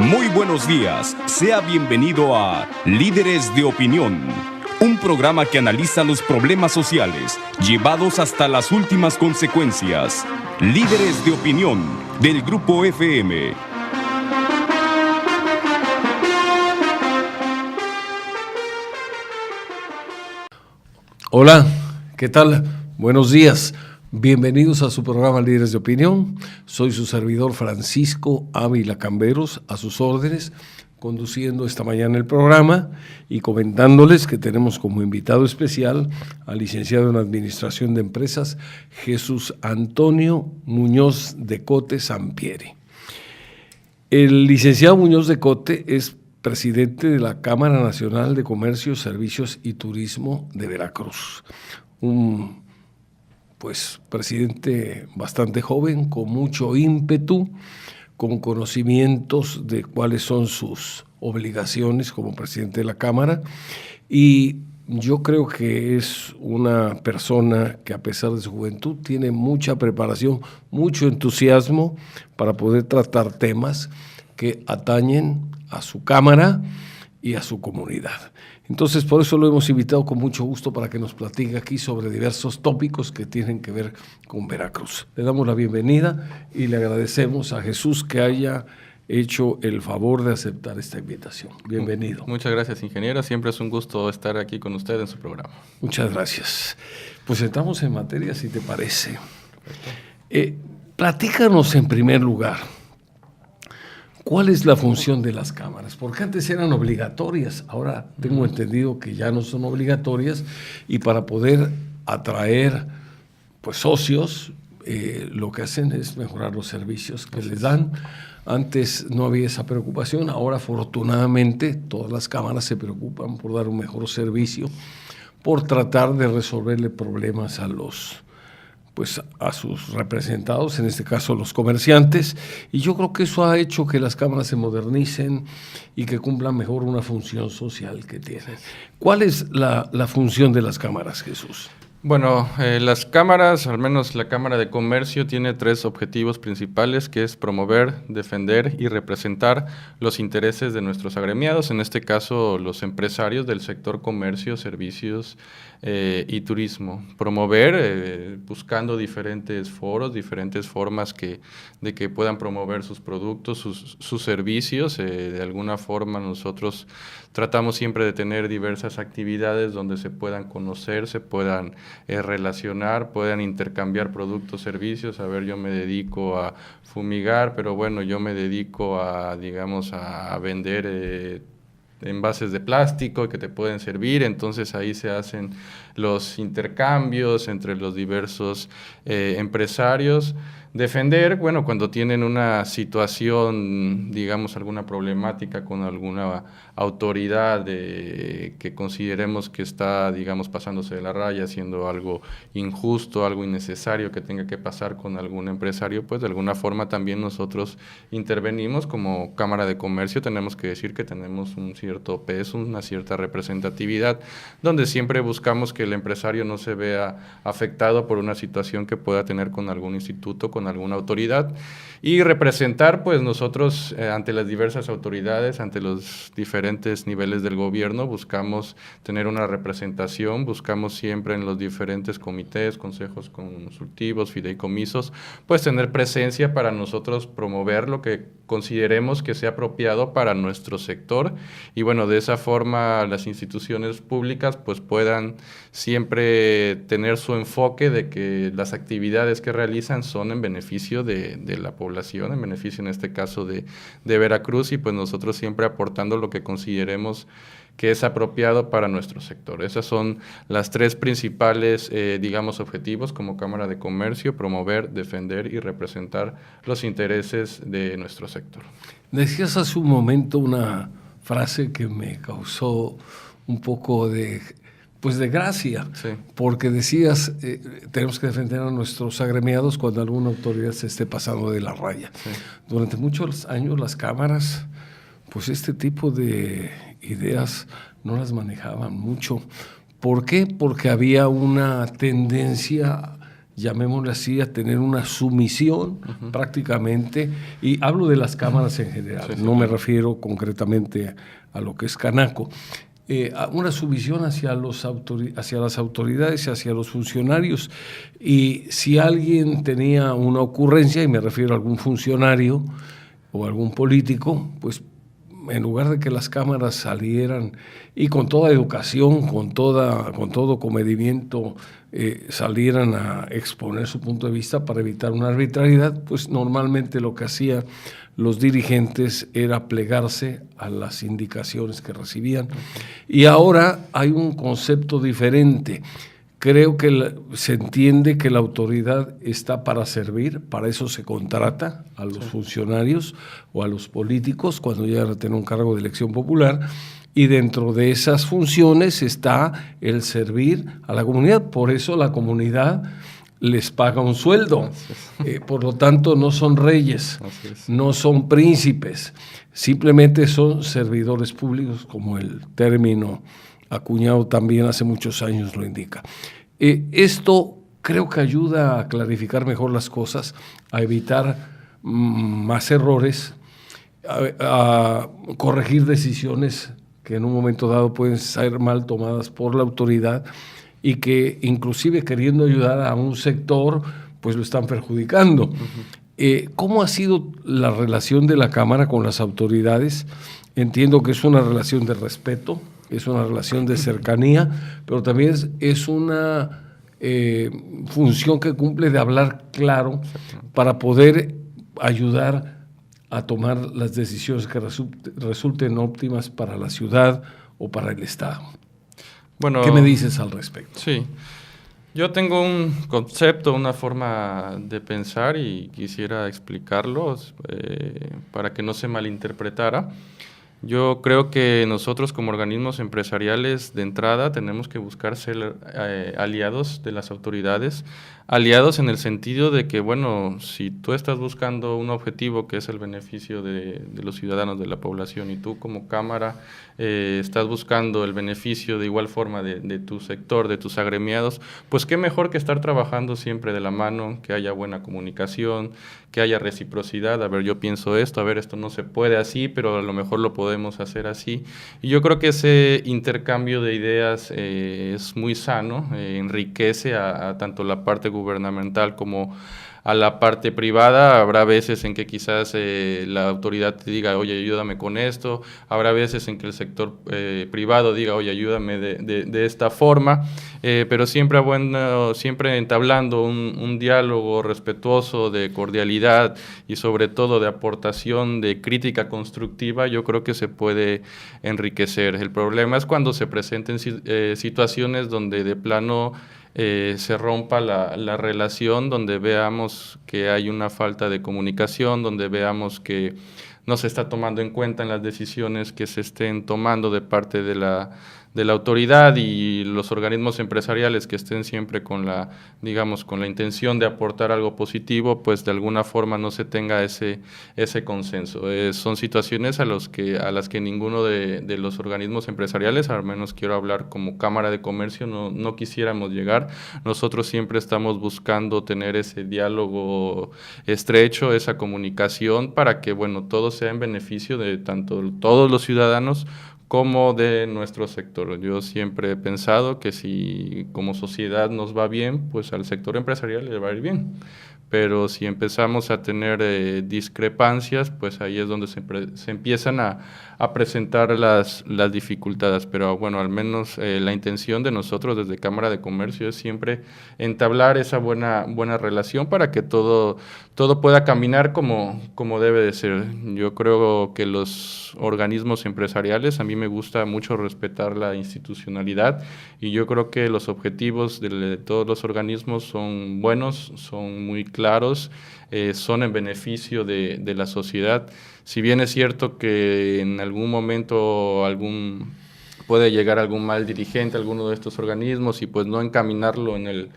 Muy buenos días, sea bienvenido a Líderes de Opinión, un programa que analiza los problemas sociales llevados hasta las últimas consecuencias. Líderes de Opinión, del Grupo FM. Hola, ¿qué tal? Buenos días. Bienvenidos a su programa Líderes de Opinión. Soy su servidor Francisco Ávila Camberos, a sus órdenes, conduciendo esta mañana el programa y comentándoles que tenemos como invitado especial al licenciado en Administración de Empresas, Jesús Antonio Muñoz de Cote Sampieri. El licenciado Muñoz de Cote es presidente de la Cámara Nacional de Comercio, Servicios y Turismo de Veracruz. Un presidente bastante joven, con mucho ímpetu, con conocimientos de cuáles son sus obligaciones como presidente de la Cámara, y yo creo que es una persona que, a pesar de su juventud, tiene mucha preparación, mucho entusiasmo para poder tratar temas que atañen a su Cámara y a su comunidad. Entonces, por eso lo hemos invitado con mucho gusto para que nos platique aquí sobre diversos tópicos que tienen que ver con Veracruz. Le damos la bienvenida y le agradecemos a Jesús que haya hecho el favor de aceptar esta invitación. Bienvenido. Muchas gracias, ingeniero. Siempre es un gusto estar aquí con usted en su programa. Muchas gracias. Pues entramos en materia, si te parece. Platícanos en primer lugar, ¿cuál es la función de las cámaras? Porque antes eran obligatorias, ahora tengo entendido que ya no son obligatorias, y para poder atraer socios, lo que hacen es mejorar los servicios que les dan. Antes no había esa preocupación, ahora afortunadamente todas las cámaras se preocupan por dar un mejor servicio, por tratar de resolverle problemas a sus representados, en este caso los comerciantes, y yo creo que eso ha hecho que las cámaras se modernicen y que cumplan mejor una función social que tienen. ¿Cuál es la función de las cámaras, Jesús? Bueno, las cámaras, al menos la Cámara de Comercio, tiene 3 objetivos principales, que es promover, defender y representar los intereses de nuestros agremiados, en este caso los empresarios del sector comercio, servicios y turismo. Promover, buscando diferentes foros, diferentes formas de que puedan promover sus productos, sus servicios. De alguna forma nosotros tratamos siempre de tener diversas actividades donde se puedan conocer, se puedan relacionar, puedan intercambiar productos, servicios. A ver, yo me dedico a fumigar, pero bueno, yo me dedico a vender envases de plástico que te pueden servir. Entonces ahí se hacen los intercambios entre los diversos empresarios. Defender, bueno, cuando tienen una situación, alguna problemática con alguna autoridad que consideremos que está, pasándose de la raya, haciendo algo injusto, algo innecesario que tenga que pasar con algún empresario, pues de alguna forma también nosotros intervenimos como Cámara de Comercio. Tenemos que decir que tenemos un cierto peso, una cierta representatividad, donde siempre buscamos que el empresario no se vea afectado por una situación que pueda tener con algún instituto, con alguna autoridad, y representar nosotros ante las diversas autoridades, ante los diferentes niveles del gobierno. Buscamos tener una representación, buscamos siempre en los diferentes comités, consejos consultivos, fideicomisos, tener presencia para nosotros promover lo que consideremos que sea apropiado para nuestro sector, y bueno, de esa forma las instituciones públicas puedan siempre tener su enfoque de que las actividades que realizan son en beneficio de la población, en beneficio en este caso de Veracruz, y nosotros siempre aportando lo que consideremos que es apropiado para nuestro sector. Esas son las 3 principales, objetivos como Cámara de Comercio: promover, defender y representar los intereses de nuestro sector. Decías hace un momento una frase que me causó un poco de gracia, sí, porque decías, tenemos que defender a nuestros agremiados cuando alguna autoridad se esté pasando de la raya. Sí. Durante muchos años las cámaras, este tipo de ideas no las manejaban mucho. ¿Por qué? Porque había una tendencia llamémosle así, a tener una sumisión prácticamente, y hablo de las cámaras en general, no me refiero concretamente a lo que es Canaco, a una sumisión hacia las autoridades y hacia los funcionarios. Y si alguien tenía una ocurrencia, y me refiero a algún funcionario o algún político, pues en lugar de que las cámaras salieran y con toda educación, con todo comedimiento, salieran a exponer su punto de vista para evitar una arbitrariedad, pues normalmente lo que hacían los dirigentes era plegarse a las indicaciones que recibían. Y ahora hay un concepto diferente. Creo que se entiende que la autoridad está para servir, para eso se contrata a los funcionarios o a los políticos cuando llegan a tener un cargo de elección popular, y dentro de esas funciones está el servir a la comunidad. Por eso la comunidad les paga un sueldo. Por lo tanto, no son reyes, no son príncipes, simplemente son servidores públicos, como el término acuñado también hace muchos años lo indica. Esto creo que ayuda a clarificar mejor las cosas, a evitar más errores, a corregir decisiones que en un momento dado pueden ser mal tomadas por la autoridad y que inclusive queriendo ayudar a un sector, pues lo están perjudicando. ¿Cómo ha sido la relación de la Cámara con las autoridades? Entiendo que es una relación de respeto, es una relación de cercanía, pero también es una función que cumple de hablar claro para poder ayudar a tomar las decisiones que resulten óptimas para la ciudad o para el Estado. Bueno, ¿qué me dices al respecto? Sí, yo tengo un concepto, una forma de pensar y quisiera explicarlo para que no se malinterpretara. Yo creo que nosotros como organismos empresariales de entrada tenemos que buscar ser aliados de las autoridades, aliados en el sentido de que, bueno, si tú estás buscando un objetivo que es el beneficio de los ciudadanos, de la población, y tú como Cámara estás buscando el beneficio de igual forma de tu sector, de tus agremiados, pues qué mejor que estar trabajando siempre de la mano, que haya buena comunicación, que haya reciprocidad. A ver, yo pienso esto, a ver, esto no se puede así, pero a lo mejor lo podemos hacer así. Y yo creo que ese intercambio de ideas es muy sano, enriquece a tanto la parte gubernamental como a la parte privada. Habrá veces en que quizás la autoridad te diga, oye, ayúdame con esto. Habrá veces en que el sector privado diga, oye, ayúdame de esta forma. Pero siempre entablando un diálogo respetuoso, de cordialidad y sobre todo de aportación, de crítica constructiva, yo creo que se puede enriquecer. El problema es cuando se presenten situaciones donde de plano se rompa la relación, donde veamos que hay una falta de comunicación, donde veamos que no se está tomando en cuenta en las decisiones que se estén tomando de parte de la autoridad, y los organismos empresariales que estén siempre con la intención de aportar algo positivo, pues de alguna forma no se tenga ese consenso. Son situaciones a las que ninguno de los organismos empresariales, al menos quiero hablar como Cámara de Comercio, no quisiéramos llegar. Nosotros siempre estamos buscando tener ese diálogo estrecho, esa comunicación, para que, bueno, todo sea en beneficio de tanto todos los ciudadanos como de nuestro sector. Yo siempre he pensado que si como sociedad nos va bien, pues al sector empresarial le va a ir bien. Pero si empezamos a tener discrepancias, pues ahí es donde se empiezan a presentar las dificultades. Pero bueno, al menos la intención de nosotros desde Cámara de Comercio es siempre entablar esa buena relación para que todo pueda caminar como debe de ser. Yo creo que los organismos empresariales, a mí me gusta mucho respetar la institucionalidad, y yo creo que los objetivos de todos los organismos son buenos, son muy claros, son en beneficio de la sociedad. Si bien es cierto que en algún momento puede llegar algún mal dirigente a alguno de estos organismos y pues no encaminarlo en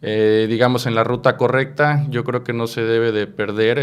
digamos, en la ruta correcta. Yo creo que no se debe de perder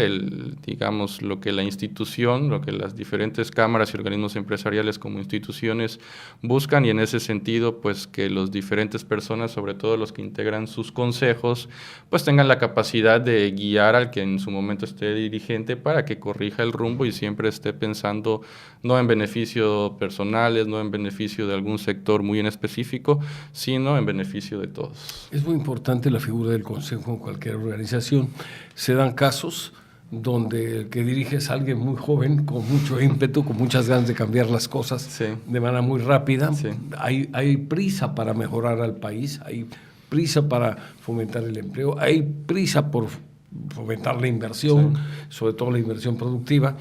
digamos, lo que la institución, lo que las diferentes cámaras y organismos empresariales como instituciones buscan, y en ese sentido, pues que las diferentes personas, sobre todo los que integran sus consejos, pues tengan la capacidad de guiar al que en su momento esté dirigente para que corrija el rumbo y siempre esté pensando no en beneficio personales, no en beneficio de algún sector muy en específico, sino en beneficio de todos. Es muy importante la figura del consejo en cualquier organización. Se dan casos donde el que dirige es alguien muy joven, con mucho ímpetu, con muchas ganas de cambiar las cosas Sí. de manera muy rápida. Sí. Hay prisa para mejorar al país, hay prisa para fomentar el empleo, hay prisa por fomentar la inversión, Sí. sobre todo la inversión productiva,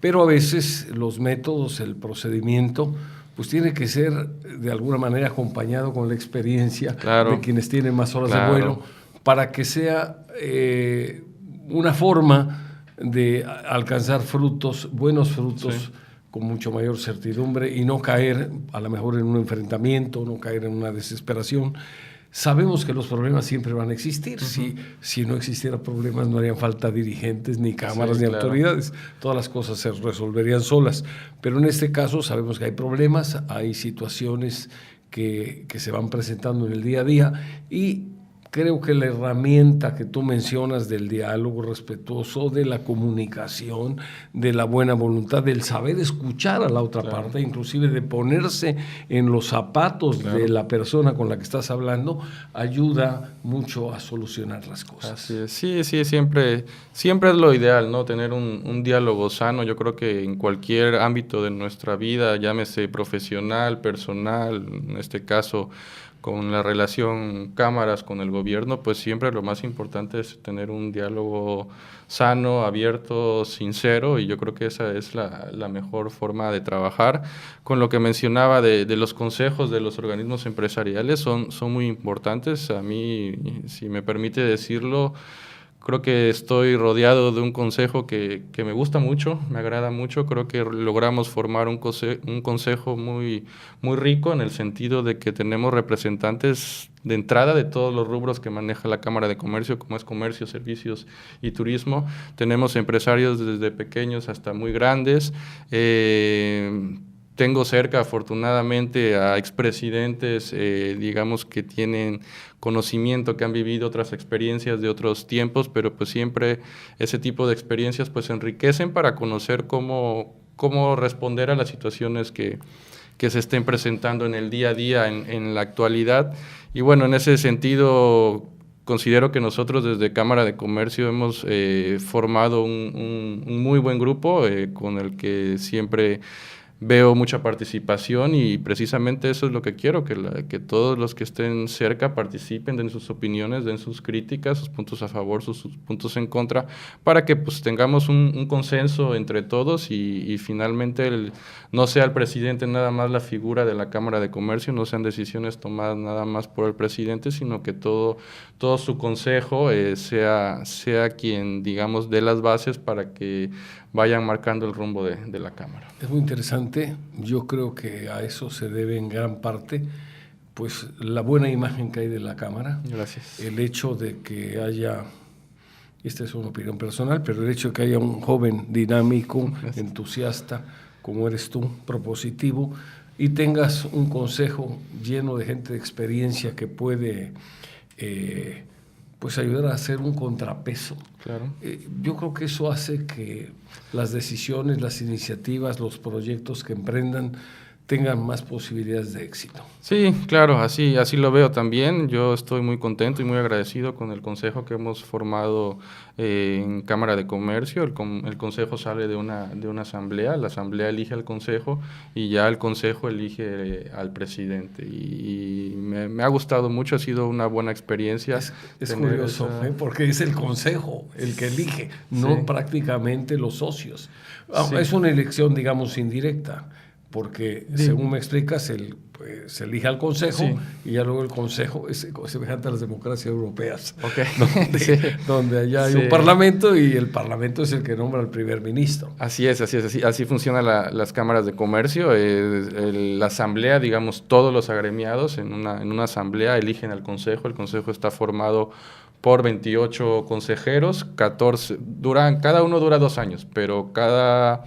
pero a veces los métodos, el procedimiento, pues tiene que ser de alguna manera acompañado con la experiencia Claro. de quienes tienen más horas Claro. de vuelo, para que sea una forma de alcanzar frutos, buenos frutos, Sí. con mucho mayor certidumbre y no caer a lo mejor en un enfrentamiento, no caer en una desesperación. Sabemos que los problemas siempre van a existir. Si no existieran problemas, no harían falta dirigentes, ni cámaras, Sí, ni claro. autoridades. Todas las cosas se resolverían solas. Pero en este caso sabemos que hay problemas, hay situaciones que se van presentando en el día a día, y creo que la herramienta que tú mencionas del diálogo respetuoso, de la comunicación, de la buena voluntad, del saber escuchar a la otra Claro. parte, inclusive de ponerse en los zapatos Claro. de la persona con la que estás hablando, ayuda mucho a solucionar las cosas. Así es. Sí, siempre es lo ideal, ¿no? Tener un diálogo sano. Yo creo que en cualquier ámbito de nuestra vida, llámese profesional, personal, en este caso con la relación cámaras con el gobierno, pues siempre lo más importante es tener un diálogo sano, abierto, sincero, y yo creo que esa es la mejor forma de trabajar. Con lo que mencionaba de los consejos de los organismos empresariales, son muy importantes. A mí, si me permite decirlo, creo que estoy rodeado de un consejo que me gusta mucho, me agrada mucho. Creo que logramos formar un consejo muy rico, en el sentido de que tenemos representantes de entrada de todos los rubros que maneja la Cámara de Comercio, como es comercio, servicios y turismo. Tenemos empresarios desde pequeños hasta muy grandes. Tengo cerca, afortunadamente, a expresidentes, digamos, que tienen conocimiento, que han vivido otras experiencias de otros tiempos, pero pues siempre ese tipo de experiencias pues enriquecen para conocer cómo responder a las situaciones que se estén presentando en el día a día, en la actualidad. Y bueno, en ese sentido, considero que nosotros desde Cámara de Comercio hemos formado un muy buen grupo con el que siempre veo mucha participación, y precisamente eso es lo que quiero, que todos los que estén cerca participen, den sus opiniones, den sus críticas, sus puntos a favor, sus puntos en contra, para que pues tengamos un consenso entre todos y finalmente no sea el presidente nada más la figura de la Cámara de Comercio, no sean decisiones tomadas nada más por el presidente, sino que todo su consejo sea quien, digamos, dé las bases para que vayan marcando el rumbo de la Cámara. Es muy interesante. Yo creo que a eso se debe en gran parte pues la buena imagen que hay de la Cámara. Gracias. El hecho de que haya, esta es una opinión personal, pero el hecho de que haya un joven dinámico, entusiasta, como eres tú, propositivo, y tengas un consejo lleno de gente de experiencia que puede pues ayudar a hacer un contrapeso. Claro. Yo creo que eso hace que las decisiones, las iniciativas, los proyectos que emprendan tengan más posibilidades de éxito. Sí, claro, así lo veo también. Yo estoy muy contento y muy agradecido con el consejo que hemos formado en Cámara de Comercio. El consejo sale de una asamblea, la asamblea elige al consejo y ya el consejo elige al presidente. Y me ha gustado mucho, ha sido una buena experiencia. Es curioso, porque es el consejo el que elige, no prácticamente los socios. Sí. Es una elección, digamos, indirecta, porque según me explicas, se elige al Consejo, Sí. y ya luego el Consejo es semejante a las democracias europeas, Ok. donde, Sí. donde allá hay Sí. un parlamento y el parlamento es el que nombra al primer ministro. Así es, así funcionan las cámaras de comercio. La asamblea, digamos, todos los agremiados en una asamblea eligen al consejo. El consejo está formado por 28 consejeros, 14, cada uno dura 2 años, pero cada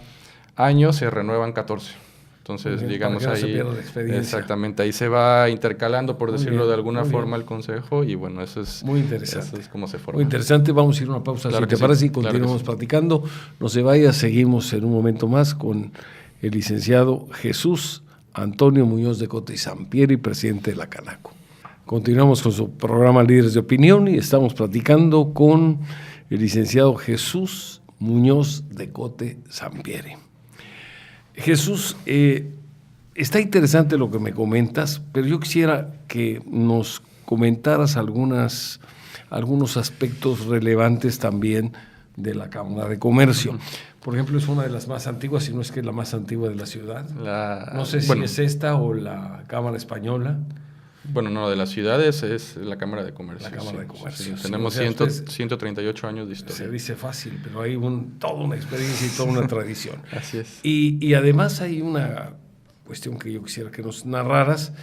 año se renuevan 14. Entonces, Bien, digamos, para que no se ahí, pierda la experiencia. exactamente, ahí se va intercalando, por Muy decirlo bien, de alguna muy forma, bien. el consejo, y bueno, eso es Muy interesante. eso es como se forma. Muy interesante. Vamos a ir a una pausa, Claro si que te sí, parece, y claro que continuamos sí. platicando. No se vaya, seguimos en un momento más con el licenciado Jesús Antonio Muñoz de Cote y Sampieri, presidente de la Canaco. Continuamos con su programa Líderes de Opinión y estamos platicando con el licenciado Jesús Muñoz de Cote Sampieri. Jesús, está interesante lo que me comentas, pero yo quisiera que nos comentaras algunos aspectos relevantes también de la Cámara de Comercio. Por ejemplo, es una de las más antiguas, si no es que es la más antigua de la ciudad. No sé si es esta o la Cámara Española. Bueno, no, de las ciudades es la Cámara de Comercio. La Cámara de Comercio. Sí, tenemos Sí, o sea, 138 años de historia. Se dice fácil, pero hay toda una experiencia y toda una tradición. Así es. Y además hay una cuestión que yo quisiera que nos narraras.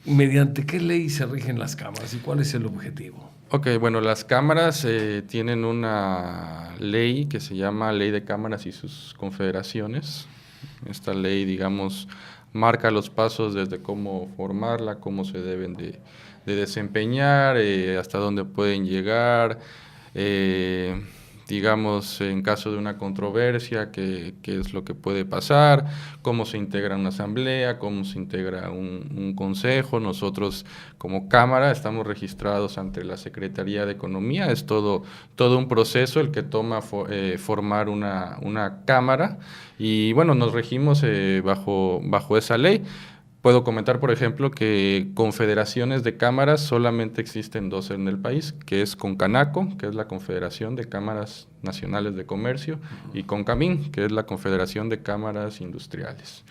¿Mediante qué ley se rigen las cámaras y cuál es el objetivo? Ok, bueno, las cámaras tienen una ley que se llama Ley de Cámaras y sus Confederaciones. Esta ley, digamos, marca los pasos desde cómo formarla, cómo se deben de desempeñar, hasta dónde pueden llegar, digamos, en caso de una controversia, qué es lo que puede pasar, cómo se integra una asamblea, cómo se integra un consejo. Nosotros, como Cámara, estamos registrados ante la Secretaría de Economía. Es todo un proceso el que toma formar una Cámara, y bueno, nos regimos bajo esa ley. Puedo comentar, por ejemplo, que confederaciones de cámaras solamente existen 2 en el país, que es CONCANACO, que es la Confederación de Cámaras Nacionales de Comercio, y CONCAMIN, que es la Confederación de Cámaras Industriales.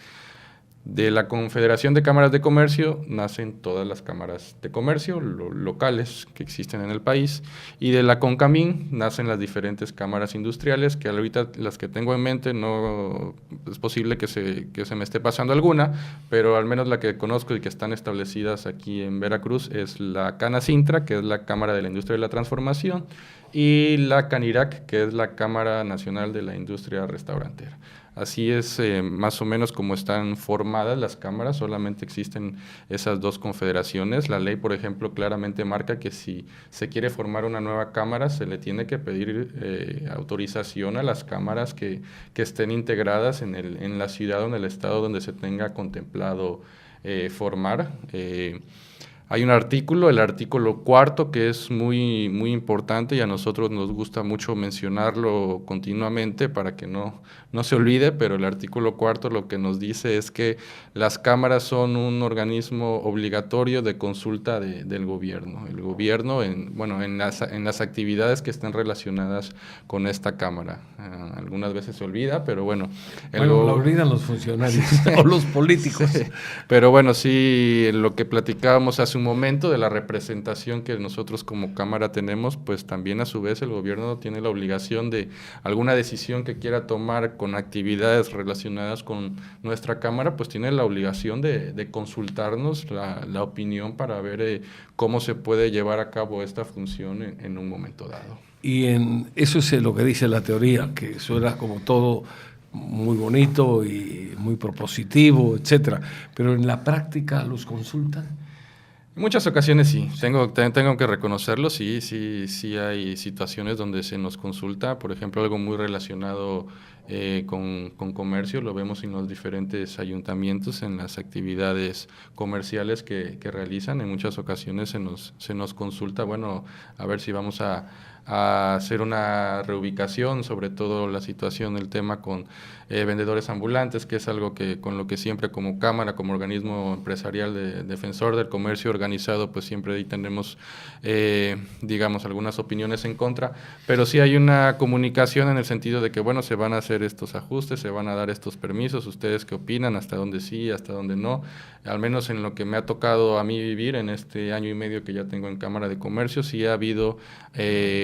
De la Confederación de Cámaras de Comercio nacen todas las cámaras de comercio locales que existen en el país, y de la CONCAMIN nacen las diferentes cámaras industriales, que ahorita las que tengo en mente no es posible que se me esté pasando alguna, pero al menos la que conozco y que están establecidas aquí en Veracruz es la CANACINTRA, que es la Cámara de la Industria de la Transformación, y la CANIRAC, que es la Cámara Nacional de la Industria Restaurantera. Así es más o menos como están formadas las cámaras. Solamente existen esas 2 confederaciones. La ley, por ejemplo, claramente marca que si se quiere formar una nueva cámara, se le tiene que pedir autorización a las cámaras que estén integradas en la ciudad o en el estado donde se tenga contemplado formar. Hay un artículo, el artículo 4, que es muy, muy importante, y a nosotros nos gusta mucho mencionarlo continuamente para que no se olvide, pero el artículo 4 lo que nos dice es que las cámaras son un organismo obligatorio de consulta del gobierno. El gobierno, en las actividades que estén relacionadas con esta cámara. Algunas veces se olvida, pero bueno. Lo olvidan los funcionarios o los políticos. Sí, pero bueno, sí, lo que platicábamos hace un momento de la representación que nosotros como Cámara tenemos, pues también a su vez el gobierno tiene la obligación de alguna decisión que quiera tomar con actividades relacionadas con nuestra Cámara, pues tiene la obligación de consultarnos la opinión para ver cómo se puede llevar a cabo esta función en un momento dado. Y eso es lo que dice la teoría, que suena como todo muy bonito y muy propositivo, etcétera, pero en la práctica los consultan. En muchas ocasiones sí, tengo que reconocerlo, sí hay situaciones donde se nos consulta, por ejemplo, algo muy relacionado con comercio, lo vemos en los diferentes ayuntamientos, en las actividades comerciales que realizan. En muchas ocasiones se nos consulta, bueno, a ver si vamos a a hacer una reubicación, sobre todo la situación, el tema con vendedores ambulantes, que es algo que con lo que siempre como Cámara, como organismo empresarial defensor del comercio organizado, pues siempre ahí tenemos, digamos, algunas opiniones en contra, pero sí hay una comunicación en el sentido de que, bueno, se van a hacer estos ajustes, se van a dar estos permisos, ¿ustedes qué opinan? ¿Hasta dónde sí, hasta dónde no? Al menos en lo que me ha tocado a mí vivir en este año y medio que ya tengo en Cámara de Comercio, sí ha habido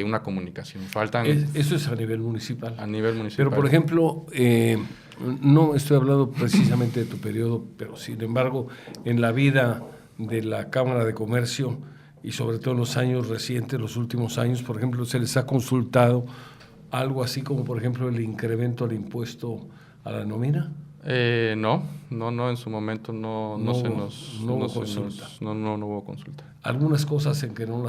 una comunicación. Faltan... Eso es a nivel municipal. A nivel municipal. Pero, por ejemplo, no estoy hablando precisamente de tu periodo, pero sin embargo, en la vida de la Cámara de Comercio y sobre todo en los años recientes, los últimos años, por ejemplo, ¿se les ha consultado algo así como, por ejemplo, el incremento al impuesto a la nómina? No, en su momento no hubo consulta. Algunas cosas en que no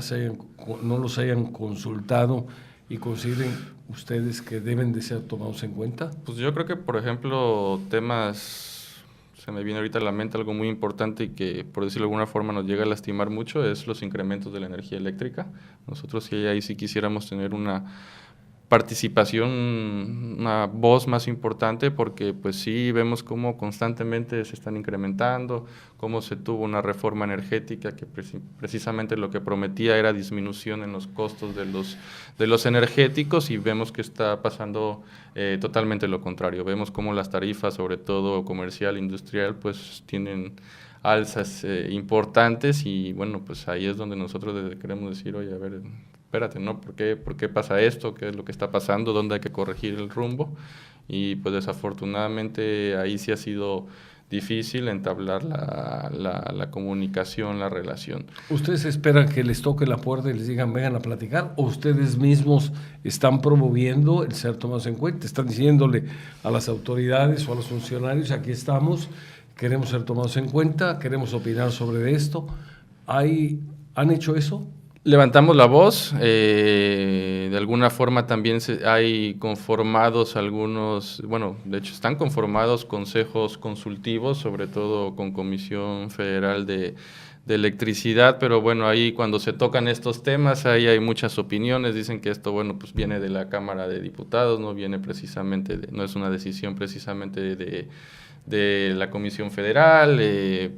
los hayan consultado y consideren ustedes que deben de ser tomados en cuenta. Pues yo creo que, por ejemplo, se me viene ahorita a la mente algo muy importante y que, por decirlo de alguna forma, nos llega a lastimar mucho, es los incrementos de la energía eléctrica. Nosotros sí, ahí sí quisiéramos tener una participación, una voz más importante, porque pues sí vemos cómo constantemente se están incrementando, cómo se tuvo una reforma energética que precisamente lo que prometía era disminución en los costos de los energéticos, y vemos que está pasando totalmente lo contrario. Vemos cómo las tarifas, sobre todo comercial, industrial, pues tienen alzas importantes, y bueno, pues ahí es donde nosotros queremos decir, oye, a ver, espérate, ¿no? ¿Por qué pasa esto? ¿Qué es lo que está pasando? ¿Dónde hay que corregir el rumbo? Y pues desafortunadamente ahí sí ha sido difícil entablar la comunicación, la relación. ¿Ustedes esperan que les toque la puerta y les digan vengan a platicar, o ustedes mismos están promoviendo el ser tomados en cuenta? Están diciéndole a las autoridades o a los funcionarios, aquí estamos, queremos ser tomados en cuenta, queremos opinar sobre esto. ¿Han hecho eso? Levantamos la voz, de alguna forma también hay conformados algunos, bueno, de hecho están conformados consejos consultivos, sobre todo con Comisión Federal de Electricidad, pero bueno, ahí cuando se tocan estos temas, ahí hay muchas opiniones, dicen que esto, bueno, pues viene de la Cámara de Diputados, no viene precisamente, no es una decisión precisamente de la Comisión Federal,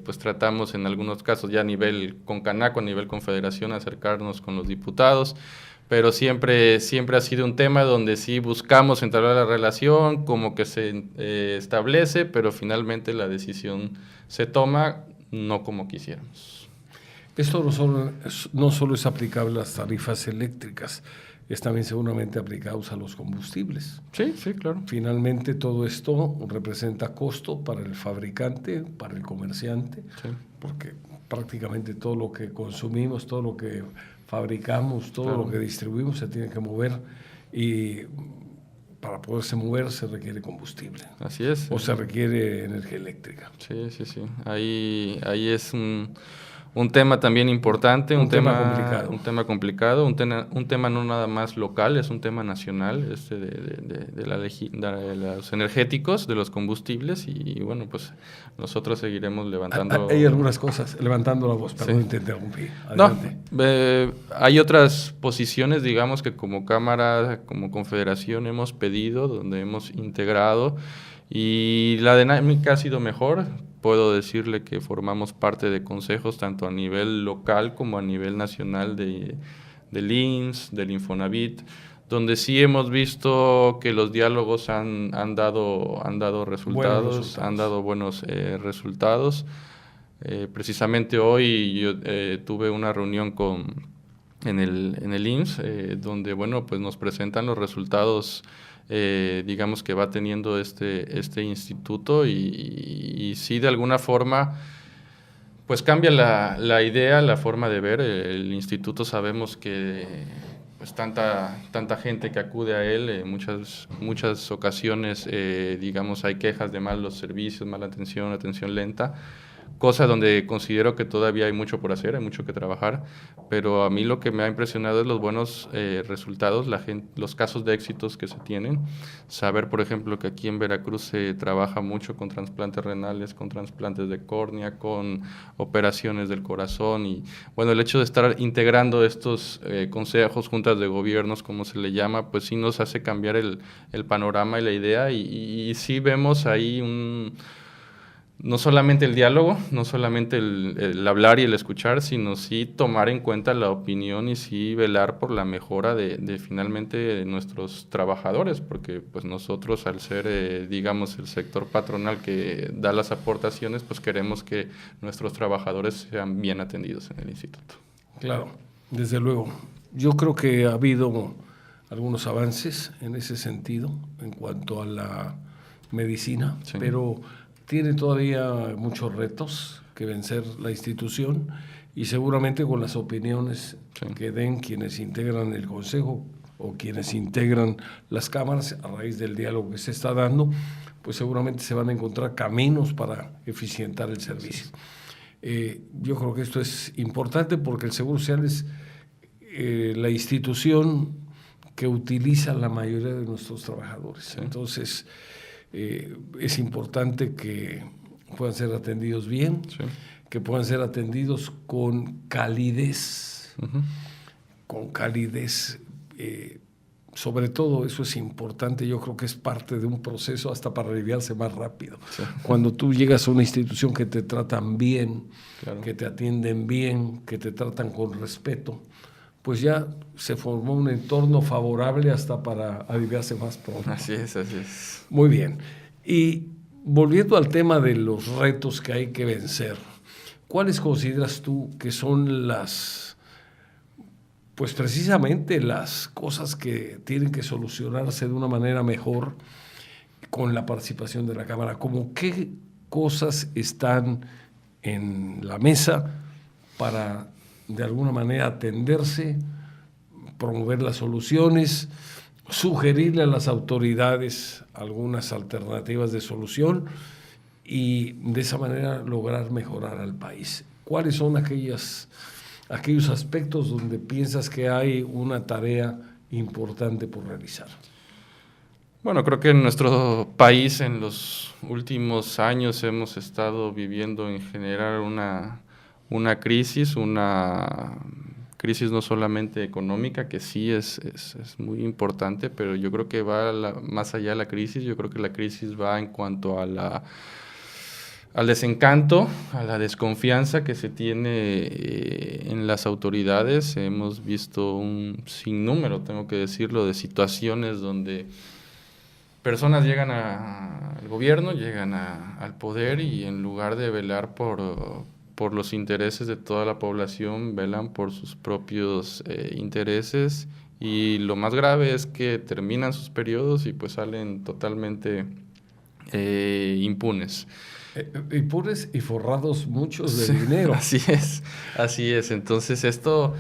pues tratamos en algunos casos ya a nivel con Canaco, a nivel confederación, acercarnos con los diputados, pero siempre ha sido un tema donde sí buscamos entablar la relación, como que se establece, pero finalmente la decisión se toma no como quisiéramos. Esto no solo es aplicable a las tarifas eléctricas, es también seguramente aplicado a los combustibles. Sí, claro. Finalmente todo esto representa costo para el fabricante, para el comerciante, sí, porque prácticamente todo lo que consumimos, todo lo que fabricamos, todo lo que distribuimos se tiene que mover, y para poderse mover se requiere combustible. Así es. O se requiere energía eléctrica. Sí. Ahí es un tema también importante, un tema complicado, un tema no nada más local, es un tema nacional, de los energéticos, de los combustibles, y bueno, pues nosotros seguiremos levantando... Hay algunas cosas, levantando la voz, perdón, te interrumpí. Adelante. No, hay otras posiciones, digamos, que como Cámara, como Confederación hemos pedido, donde hemos integrado, y la dinámica ha sido mejor. Puedo decirle que formamos parte de consejos tanto a nivel local como a nivel nacional del IMSS, del Infonavit, donde sí hemos visto que los diálogos han dado resultados, han dado buenos resultados. Precisamente hoy yo tuve una reunión en el IMSS, donde bueno, pues nos presentan los resultados digamos que va teniendo este instituto, y sí, de alguna forma pues cambia la idea, la forma de ver el instituto. Sabemos que pues tanta gente que acude a él, muchas ocasiones digamos hay quejas de malos servicios, mala atención lenta, cosa donde considero que todavía hay mucho por hacer, hay mucho que trabajar, pero a mí lo que me ha impresionado es los buenos resultados, los casos de éxitos que se tienen. Saber, por ejemplo, que aquí en Veracruz se trabaja mucho con trasplantes renales, con trasplantes de córnea, con operaciones del corazón y, bueno, el hecho de estar integrando estos consejos, juntas de gobiernos, como se le llama, pues sí nos hace cambiar el panorama y la idea y sí vemos ahí no solamente el diálogo, no solamente el hablar y el escuchar, sino sí tomar en cuenta la opinión y sí velar por la mejora de finalmente de nuestros trabajadores, porque pues nosotros al ser, digamos, el sector patronal que da las aportaciones, pues queremos que nuestros trabajadores sean bien atendidos en el instituto. Claro, desde luego. Yo creo que ha habido algunos avances en ese sentido en cuanto a la medicina, sí, pero tiene todavía muchos retos que vencer la institución y seguramente con las opiniones sí, que den quienes integran el consejo o quienes integran las cámaras a raíz del diálogo que se está dando, pues seguramente se van a encontrar caminos para eficientar el servicio. Yo creo que esto es importante porque el Seguro Social es la institución que utiliza la mayoría de nuestros trabajadores. Sí. Entonces, es importante que puedan ser atendidos bien, sí, que puedan ser atendidos con calidez, con calidez. Sobre todo eso es importante, yo creo que es parte de un proceso hasta para aliviarse más rápido. Sí. Cuando tú llegas a una institución que te tratan bien, claro, que te atienden bien, que te tratan con respeto, pues ya se formó un entorno favorable hasta para aliviarse más pronto. Así es, así es. Muy bien. Y volviendo al tema de los retos que hay que vencer, ¿cuáles consideras tú que son pues precisamente las cosas que tienen que solucionarse de una manera mejor con la participación de la Cámara? ¿Cómo qué cosas están en la mesa para de alguna manera atenderse, promover las soluciones, sugerirle a las autoridades algunas alternativas de solución y de esa manera lograr mejorar al país? ¿Cuáles son aquellos aspectos donde piensas que hay una tarea importante por realizar? Bueno, creo que en nuestro país en los últimos años hemos estado viviendo en general una crisis no solamente económica, que sí es muy importante, pero yo creo que va más allá de la crisis. Yo creo que la crisis va en cuanto al desencanto, a la desconfianza que se tiene en las autoridades. Hemos visto un sinnúmero, tengo que decirlo, de situaciones donde personas llegan al gobierno, llegan al poder y en lugar de velar por los intereses de toda la población, velan por sus propios intereses, y lo más grave es que terminan sus periodos y pues salen totalmente impunes. Impunes y forrados muchos de dinero. Así es. Entonces esto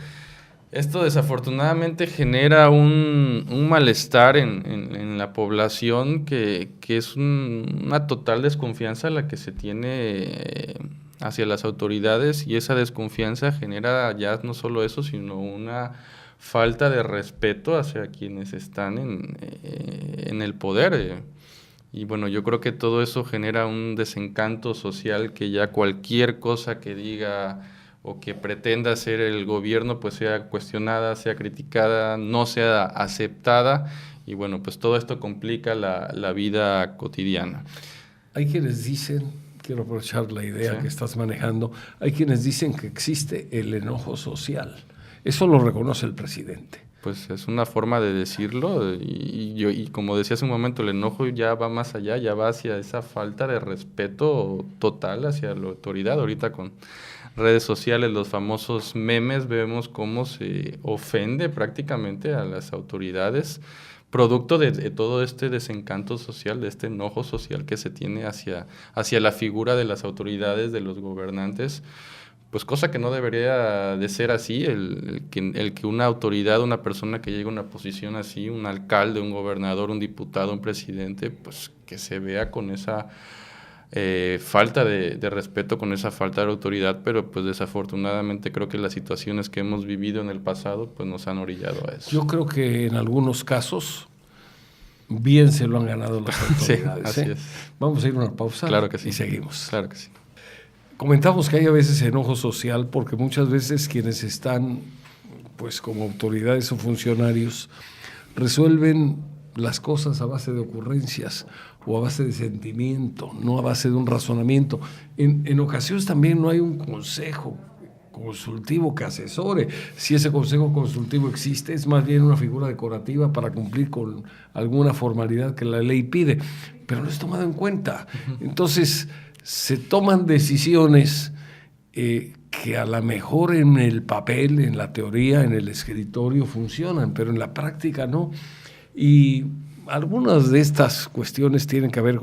desafortunadamente genera un malestar en la población que es una total desconfianza la que se tiene hacia las autoridades, y esa desconfianza genera ya no solo eso, sino una falta de respeto hacia quienes están en el poder. Y bueno, yo creo que todo eso genera un desencanto social que ya cualquier cosa que diga o que pretenda hacer el gobierno pues sea cuestionada, sea criticada, no sea aceptada, y bueno, pues todo esto complica la vida cotidiana. Hay quienes dicen, quiero aprovechar la idea sí, que estás manejando, hay quienes dicen que existe el enojo social. Eso lo reconoce el presidente. Pues es una forma de decirlo, y como decía hace un momento, el enojo ya va más allá, ya va hacia esa falta de respeto total hacia la autoridad. Ahorita con redes sociales, los famosos memes, vemos cómo se ofende prácticamente a las autoridades, producto de todo este desencanto social, de este enojo social que se tiene hacia la figura de las autoridades, de los gobernantes, pues cosa que no debería de ser así. El que una autoridad, una persona que llegue a una posición así, un alcalde, un gobernador, un diputado, un presidente, pues que se vea con esa falta de respeto, con esa falta de autoridad, pero pues desafortunadamente creo que las situaciones que hemos vivido en el pasado pues nos han orillado a eso. Yo creo que en algunos casos bien se lo han ganado las autoridades. Sí, así es. Vamos a ir a una pausa, claro que sí. Y seguimos. Claro que sí. Comentamos que hay a veces enojo social porque muchas veces quienes están pues como autoridades o funcionarios resuelven las cosas a base de ocurrencias o a base de sentimiento, no a base de un razonamiento. En ocasiones también no hay un consejo consultivo que asesore. Si ese consejo consultivo existe, es más bien una figura decorativa para cumplir con alguna formalidad que la ley pide, pero no es tomado en cuenta. Entonces, se toman decisiones que a lo mejor en el papel, en la teoría, en el escritorio funcionan, pero en la práctica no. Y algunas de estas cuestiones tienen que ver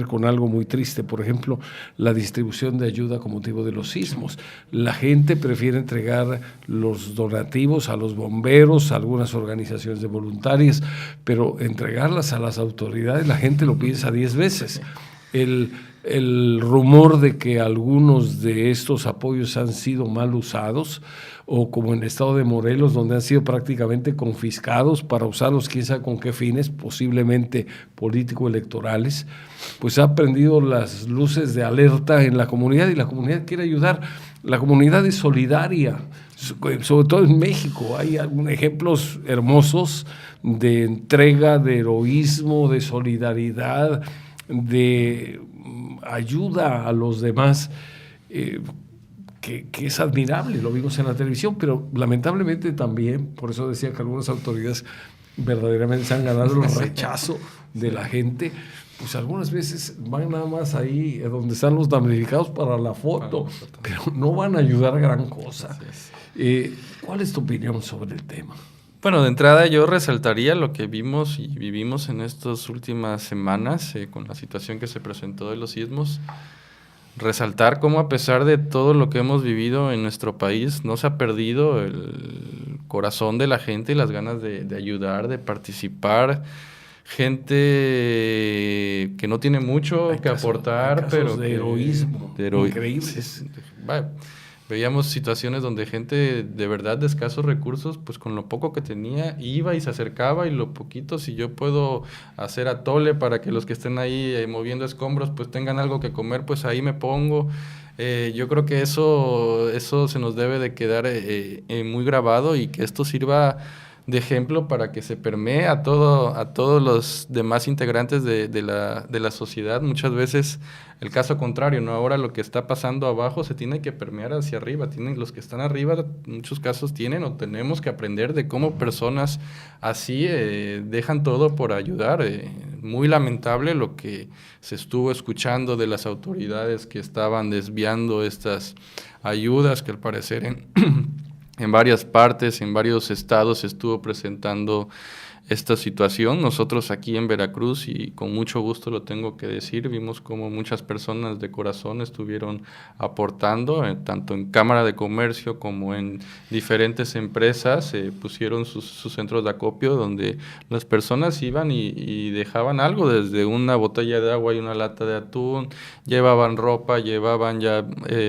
con algo muy triste. Por ejemplo, la distribución de ayuda con motivo de los sismos. La gente prefiere entregar los donativos a los bomberos, a algunas organizaciones de voluntarias, pero entregarlas a las autoridades la gente lo piensa 10 veces. El rumor de que algunos de estos apoyos han sido mal usados, o como en el estado de Morelos, donde han sido prácticamente confiscados para usarlos quién sabe con qué fines, posiblemente político-electorales, pues ha prendido las luces de alerta en la comunidad, y la comunidad quiere ayudar. La comunidad es solidaria, sobre todo en México. Hay algunos ejemplos hermosos de entrega, de heroísmo, de solidaridad, de ayuda a los demás, que es admirable, lo vimos en la televisión, pero lamentablemente también, por eso decía que algunas autoridades verdaderamente se han ganado el rechazo de la gente, pues algunas veces van nada más ahí donde están los damnificados para la foto, pero no van a ayudar a gran cosa. ¿Cuál es tu opinión sobre el tema? Bueno, de entrada yo resaltaría lo que vimos y vivimos en estas últimas semanas con la situación que se presentó de los sismos. Resaltar cómo, a pesar de todo lo que hemos vivido en nuestro país, no se ha perdido el corazón de la gente y las ganas de ayudar, de participar. Gente que no tiene mucho que aportar, pero de heroísmo increíbles. Veíamos situaciones donde gente de verdad de escasos recursos, pues con lo poco que tenía, iba y se acercaba, y lo poquito, si yo puedo hacer atole para que los que estén ahí moviendo escombros, pues tengan algo que comer, pues ahí me pongo. Yo creo que eso se nos debe de quedar muy grabado, y que esto sirva de ejemplo para que se permee a todos los demás integrantes de la sociedad. Muchas veces el caso contrario, ¿no? Ahora lo que está pasando abajo se tiene que permear hacia arriba. Los que están arriba, en muchos casos tienen o tenemos que aprender de cómo personas así dejan todo por ayudar. Muy lamentable lo que se estuvo escuchando de las autoridades que estaban desviando estas ayudas, que al parecer en varias partes, en varios estados se estuvo presentando esta situación. Nosotros aquí en Veracruz, y con mucho gusto lo tengo que decir, vimos como muchas personas de corazón estuvieron aportando, tanto en Cámara de Comercio como en diferentes empresas, pusieron sus centros de acopio, donde las personas iban y dejaban algo, desde una botella de agua y una lata de atún, llevaban ropa, llevaban ya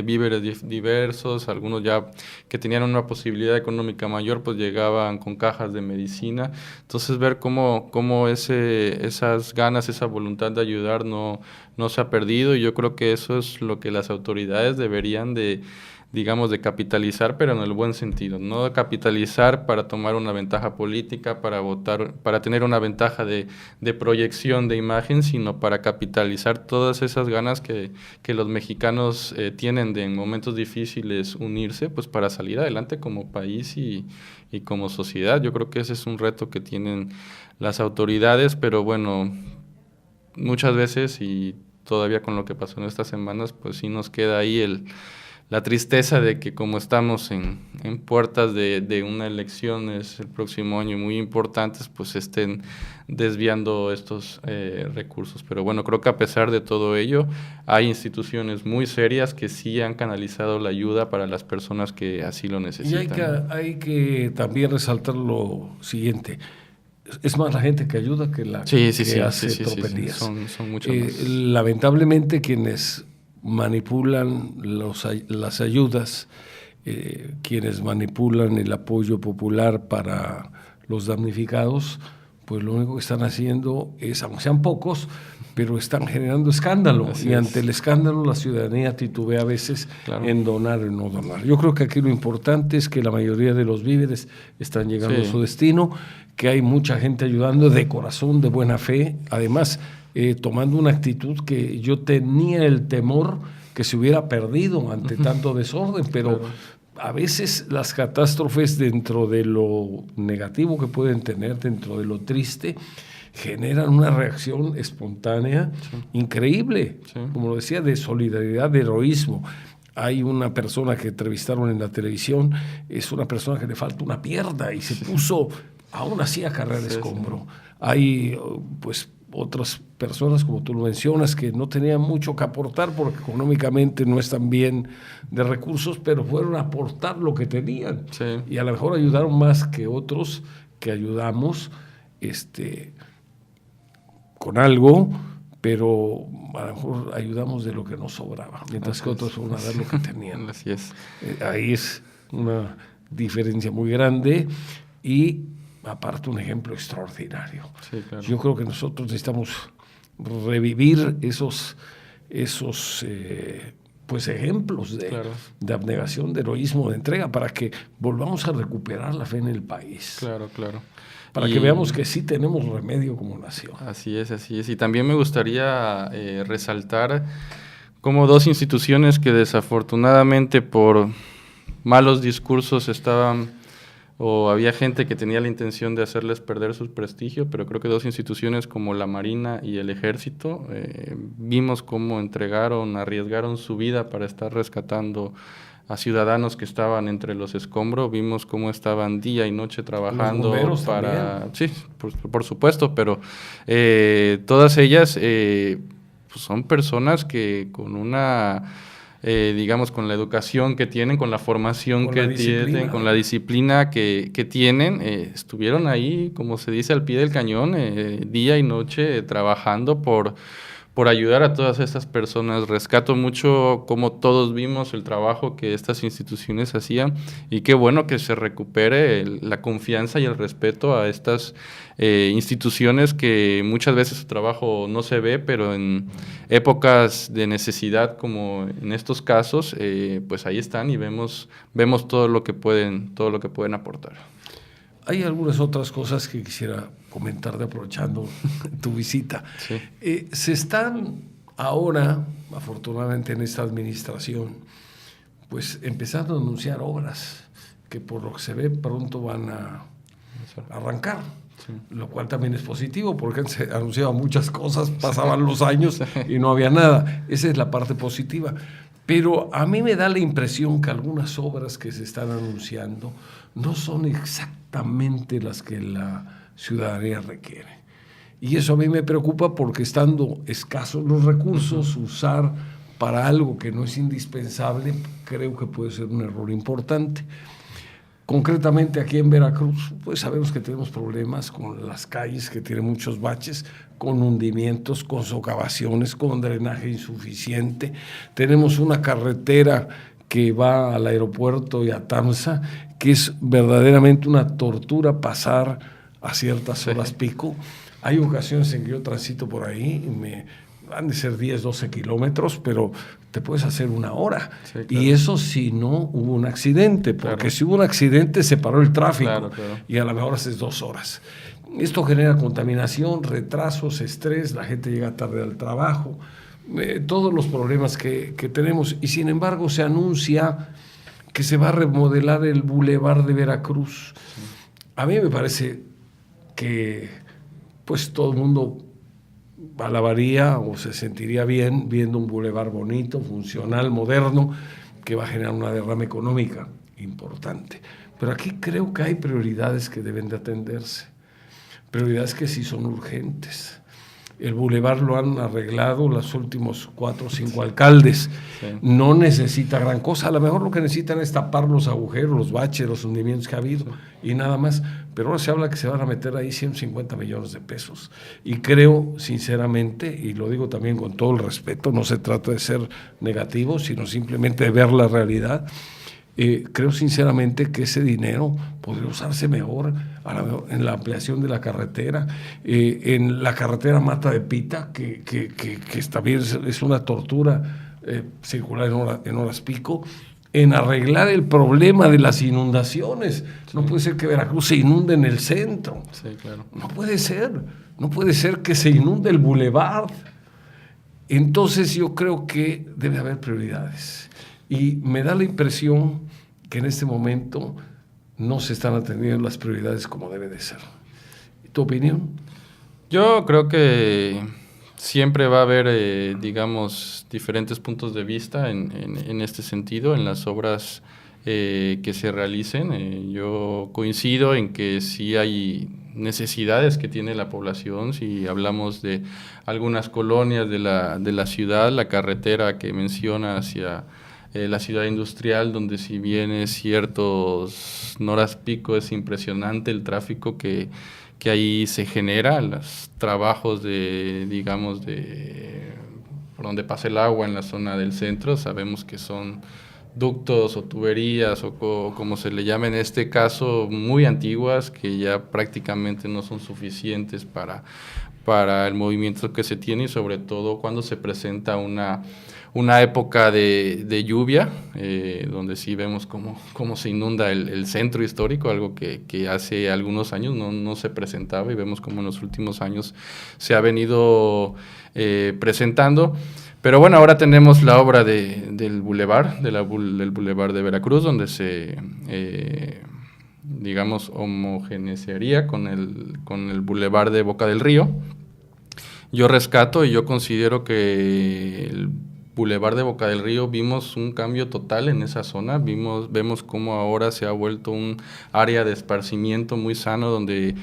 víveres diversos, algunos ya que tenían una posibilidad económica mayor, pues llegaban con cajas de medicina. Entonces, ver cómo esas ganas, esa voluntad de ayudar no se ha perdido, y yo creo que eso es lo que las autoridades deberían de capitalizar, pero en el buen sentido, no capitalizar para tomar una ventaja política, para votar, para tener una ventaja de proyección de imagen, sino para capitalizar todas esas ganas que los mexicanos tienen de en momentos difíciles unirse, pues para salir adelante como país y como sociedad. Yo creo que ese es un reto que tienen las autoridades, pero bueno, muchas veces, y todavía con lo que pasó en estas semanas, pues sí nos queda ahí la tristeza de que, como estamos en puertas de una elección el próximo año muy importantes, pues estén desviando estos recursos. Pero bueno, creo que a pesar de todo ello, hay instituciones muy serias que sí han canalizado la ayuda para las personas que así lo necesitan. Y hay que también resaltar lo siguiente: es más la gente que ayuda que la que hace tropelías. Son muchas más. Lamentablemente quienes manipulan las ayudas, quienes manipulan el apoyo popular para los damnificados, pues lo único que están haciendo es, aunque sean pocos, pero están generando escándalo. Así y es. ante el escándalo la ciudadanía titubea a veces en donar o no donar. Yo creo que aquí lo importante es que la mayoría de los víveres están llegando a su destino, que hay mucha gente ayudando de corazón, de buena fe, además tomando una actitud que yo tenía el temor que se hubiera perdido ante tanto desorden, pero a veces las catástrofes, dentro de lo negativo que pueden tener, dentro de lo triste, generan una reacción espontánea increíble, como lo decía, de solidaridad, de heroísmo. Hay una persona que entrevistaron en la televisión, es una persona que le falta una pierna y se puso aún así a cargar escombro. Hay pues otras personas, como tú lo mencionas, que no tenían mucho que aportar porque económicamente no están bien de recursos, pero fueron a aportar lo que tenían. Y a lo mejor ayudaron más que otros que ayudamos con algo, pero a lo mejor ayudamos de lo que nos sobraba, mientras que otros fueron a dar lo que tenían. Así es. Ahí es una diferencia muy grande y aparte un ejemplo extraordinario. Sí, claro. Yo creo que nosotros necesitamos revivir esos pues ejemplos de abnegación, de heroísmo, de entrega, para que volvamos a recuperar la fe en el país. Claro. Para que veamos que sí tenemos remedio como nación. Así es. Y también me gustaría resaltar como dos instituciones que desafortunadamente por malos discursos o había gente que tenía la intención de hacerles perder su prestigio, pero creo que dos instituciones como la Marina y el Ejército, vimos cómo arriesgaron su vida para estar rescatando a ciudadanos que estaban entre los escombros, vimos cómo estaban día y noche trabajando para... Sí, por supuesto, pero todas ellas pues son personas que con una... digamos, con la educación que tienen, con la formación que tienen, con la disciplina que tienen, estuvieron ahí, como se dice, al pie del cañón, día y noche, trabajando por ayudar a todas estas personas. Rescato mucho como todos vimos el trabajo que estas instituciones hacían y qué bueno que se recupere la confianza y el respeto a estas instituciones que muchas veces su trabajo no se ve, pero en épocas de necesidad como en estos casos, pues ahí están y vemos todo lo que pueden aportar. Hay algunas otras cosas que quisiera comentar aprovechando tu visita. Sí. Se están ahora, afortunadamente en esta administración, pues empezando a anunciar obras que por lo que se ve pronto van a arrancar, lo cual también es positivo porque se anunciaban muchas cosas, pasaban los años y no había nada. Esa es la parte positiva. Pero a mí me da la impresión que algunas obras que se están anunciando no son exactamente las que la ciudadanía requiere. Y eso a mí me preocupa porque estando escasos los recursos, usar para algo que no es indispensable, creo que puede ser un error importante. Concretamente aquí en Veracruz, pues sabemos que tenemos problemas con las calles que tienen muchos baches, con hundimientos, con socavaciones, con drenaje insuficiente. Tenemos una carretera que va al aeropuerto y a Tamsa, que es verdaderamente una tortura pasar a ciertas horas pico. Hay ocasiones en que yo transito por ahí y han de ser 10, 12 kilómetros, pero te puedes hacer una hora. Sí, claro. Y eso si no hubo un accidente, porque si hubo un accidente se paró el tráfico y a lo mejor haces 2 horas. Esto genera contaminación, retrasos, estrés, la gente llega tarde al trabajo, todos los problemas que tenemos. Y sin embargo se anuncia que se va a remodelar el Boulevard de Veracruz. Sí. A mí me parece que pues todo el mundo alabaría o se sentiría bien viendo un bulevar bonito, funcional, moderno, que va a generar una derrama económica importante. Pero aquí creo que hay prioridades que deben de atenderse, prioridades que sí son urgentes. El bulevar lo han arreglado los últimos 4 o 5 alcaldes. Sí. No necesita gran cosa. A lo mejor lo que necesitan es tapar los agujeros, los baches, los hundimientos que ha habido y nada más. Pero ahora se habla que se van a meter ahí 150 millones de pesos. Y creo, sinceramente, y lo digo también con todo el respeto, no se trata de ser negativo, sino simplemente de ver la realidad. Creo sinceramente que ese dinero podría usarse mejor en la ampliación de la carretera, en la carretera Mata de Pita, que también es una tortura circular en horas pico, en arreglar el problema de las inundaciones. Sí. No puede ser que Veracruz se inunde en el centro. Sí, claro. No puede ser que se inunde el bulevar. Entonces yo creo que debe haber prioridades. Y me da la impresión que en este momento no se están atendiendo las prioridades como debe de ser. ¿Tu opinión? Yo creo que siempre va a haber, digamos, diferentes puntos de vista en este sentido, en las obras que se realicen. Yo coincido en que sí hay necesidades que tiene la población. Si hablamos de algunas colonias de la ciudad, la carretera que menciona hacia la ciudad industrial, donde si bien es cierto, en horas pico es impresionante el tráfico que ahí se genera, los trabajos por donde pasa el agua en la zona del centro, sabemos que son ductos o tuberías o como se le llama en este caso, muy antiguas, que ya prácticamente no son suficientes para el movimiento que se tiene, y sobre todo cuando se presenta una época de lluvia, donde sí vemos cómo se inunda el centro histórico, algo que hace algunos años no se presentaba, y vemos cómo en los últimos años se ha venido presentando. Pero bueno, ahora tenemos la obra del bulevar, del bulevar de Veracruz, donde se, digamos, homogeneizaría con el bulevar de Boca del Río. Yo rescato y yo considero que el Boulevard de Boca del Río vimos un cambio total en esa zona, vemos cómo ahora se ha vuelto un área de esparcimiento muy sano, donde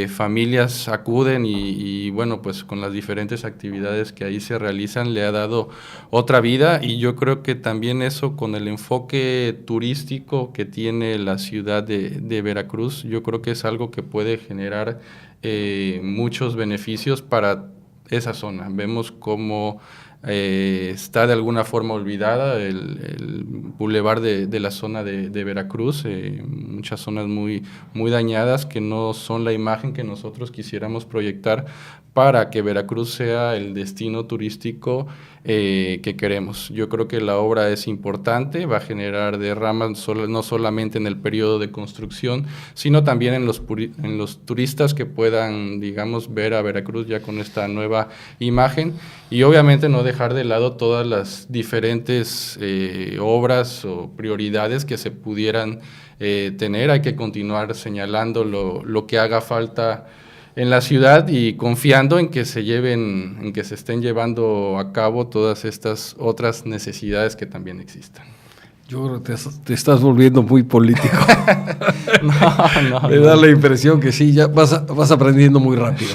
familias acuden y bueno, pues con las diferentes actividades que ahí se realizan le ha dado otra vida, y yo creo que también eso, con el enfoque turístico que tiene la ciudad de Veracruz, yo creo que es algo que puede generar muchos beneficios para esa zona. Vemos cómo está de alguna forma olvidada el bulevar de la zona de Veracruz, muchas zonas muy dañadas que no son la imagen que nosotros quisiéramos proyectar para que Veracruz sea el destino turístico que queremos. Yo creo que la obra es importante, va a generar derramas no solamente en el periodo de construcción, sino también en los turistas que puedan, digamos, ver a Veracruz ya con esta nueva imagen, y obviamente no dejar de lado todas las diferentes obras o prioridades que se pudieran tener. Hay que continuar señalando lo que haga falta en la ciudad y confiando en que se estén llevando a cabo todas estas otras necesidades que también existan. Yo creo que te estás volviendo muy político. No. Me da la impresión que sí, ya vas aprendiendo muy rápido.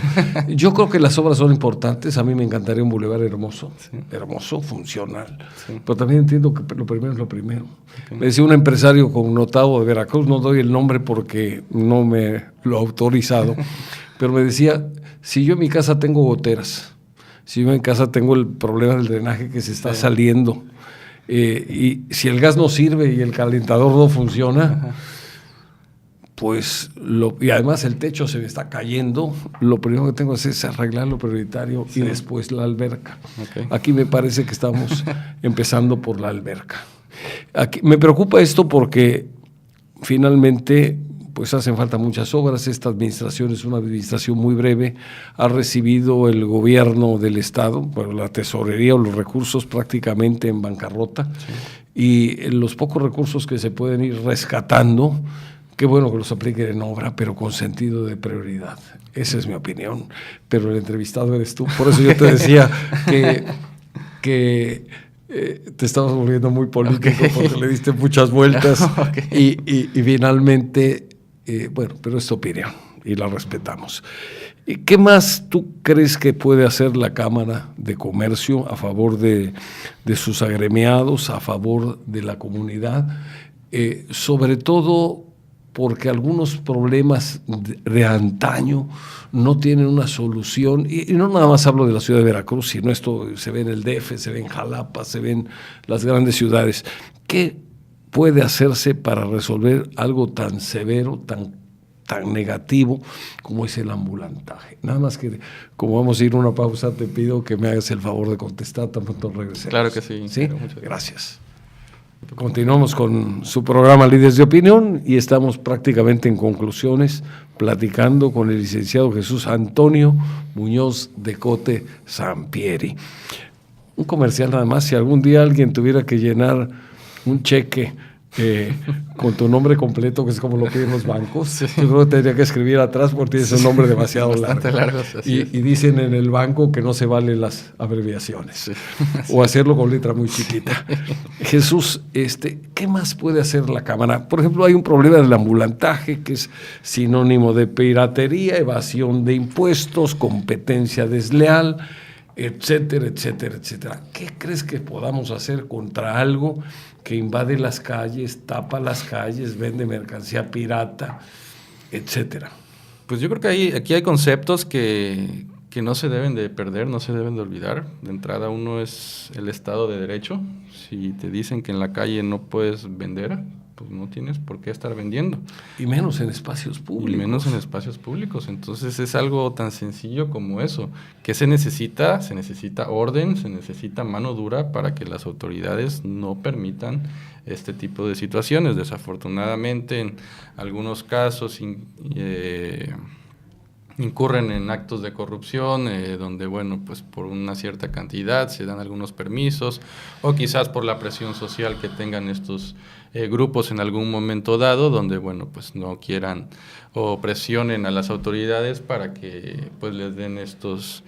Yo creo que las obras son importantes. A mí me encantaría un bulevar hermoso, sí. Hermoso, funcional. Sí. Pero también entiendo que lo primero es lo primero. Okay. Me decía un empresario connotado de Veracruz, no doy el nombre porque no me lo ha autorizado, pero me decía, si yo en mi casa tengo goteras, si yo en casa tengo el problema del drenaje que se está saliendo, y si el gas no sirve y el calentador no funciona, pues y además el techo se me está cayendo, lo primero que tengo es arreglar lo prioritario y después la alberca. Okay. Aquí me parece que estamos empezando por la alberca. Aquí me preocupa esto porque finalmente pues hacen falta muchas obras. Esta administración es una administración muy breve. Ha recibido el gobierno del Estado, bueno, la tesorería o los recursos prácticamente en bancarrota, y los pocos recursos que se pueden ir rescatando, qué bueno que los apliquen en obra, pero con sentido de prioridad. Esa es mi opinión, pero el entrevistado eres tú. Por eso yo te decía que te estabas volviendo muy político, porque le diste muchas vueltas y finalmente... bueno, pero es tu opinión y la respetamos. ¿Y qué más tú crees que puede hacer la Cámara de Comercio a favor de sus agremiados, a favor de la comunidad? Sobre todo porque algunos problemas de antaño no tienen una solución, y no nada más hablo de la ciudad de Veracruz, sino esto se ve en el DF, se ve en Jalapa, se ve en las grandes ciudades. ¿Qué puede hacerse para resolver algo tan severo, tan negativo como es el ambulantaje? Nada más que, como vamos a ir a una pausa, te pido que me hagas el favor de contestar tan pronto regresemos. Claro que sí. ¿Sí? Gracias. Continuamos con su programa Líderes de Opinión y estamos prácticamente en conclusiones, platicando con el licenciado Jesús Antonio Muñoz de Cote Sampieri. Un comercial nada más, si algún día alguien tuviera que llenar un cheque con tu nombre completo, que es como lo piden los bancos, sí. Yo creo que tendría que escribir atrás porque tienes un nombre demasiado largo. Y dicen en el banco que no se valen las abreviaciones, sí. O hacerlo con letra muy chiquita. Jesús, ¿qué más puede hacer la Cámara? Por ejemplo, hay un problema del ambulantaje que es sinónimo de piratería, evasión de impuestos, competencia desleal, etcétera, etcétera, etcétera. ¿Qué crees que podamos hacer contra algo que invade las calles, tapa las calles, vende mercancía pirata, etcétera? Pues yo creo que aquí hay conceptos que no se deben de perder, no se deben de olvidar. De entrada, uno es el Estado de Derecho. Si te dicen que en la calle no puedes vender, pues no tienes por qué estar vendiendo. Y menos en espacios públicos. Y menos en espacios públicos. Entonces es algo tan sencillo como eso. ¿Qué se necesita? Se necesita orden, se necesita mano dura para que las autoridades no permitan este tipo de situaciones. Desafortunadamente, en algunos casos incurren en actos de corrupción, donde, bueno, pues por una cierta cantidad se dan algunos permisos, o quizás por la presión social que tengan estos grupos en algún momento dado, donde, bueno, pues no quieran o presionen a las autoridades para que pues les den estos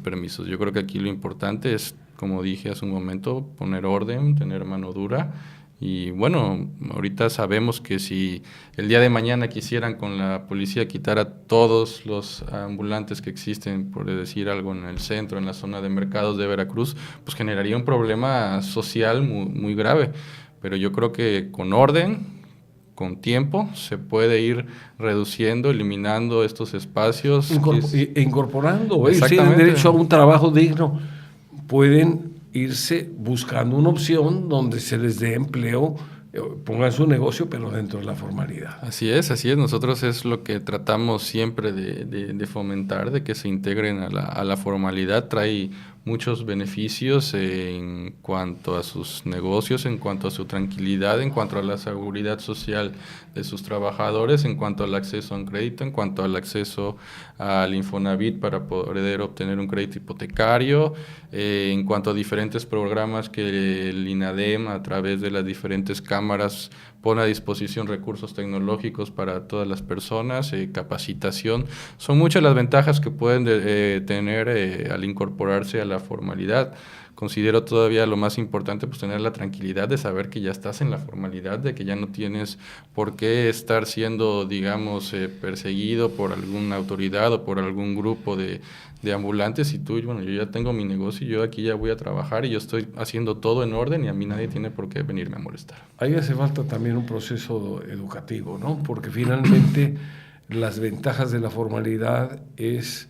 permisos. Yo creo que aquí lo importante es, como dije hace un momento, poner orden, tener mano dura. Y bueno, ahorita sabemos que si el día de mañana quisieran con la policía quitar a todos los ambulantes que existen, por decir algo, en el centro, en la zona de mercados de Veracruz, pues generaría un problema social muy, muy grave. Pero yo creo que con orden, con tiempo, se puede ir reduciendo, eliminando estos espacios. Incorporando, si tienen derecho a un trabajo digno, pueden irse buscando una opción donde se les dé empleo, pongan su negocio, pero dentro de la formalidad. Así es. Nosotros es lo que tratamos siempre de fomentar, de que se integren a la formalidad. Trae muchos beneficios en cuanto a sus negocios, en cuanto a su tranquilidad, en cuanto a la seguridad social de sus trabajadores, en cuanto al acceso a un crédito, en cuanto al acceso al Infonavit para poder obtener un crédito hipotecario, en cuanto a diferentes programas que el INADEM a través de las diferentes cámaras pone a disposición, recursos tecnológicos para todas las personas, capacitación. Son muchas las ventajas que pueden tener al incorporarse a la formalidad. Considero todavía lo más importante, pues tener la tranquilidad de saber que ya estás en la formalidad, de que ya no tienes por qué estar siendo, digamos, perseguido por alguna autoridad o por algún grupo de ambulantes. Y tú, bueno, yo ya tengo mi negocio y yo aquí ya voy a trabajar y yo estoy haciendo todo en orden y a mí nadie tiene por qué venirme a molestar. Ahí hace falta también un proceso educativo, ¿no? Porque finalmente las ventajas de la formalidad es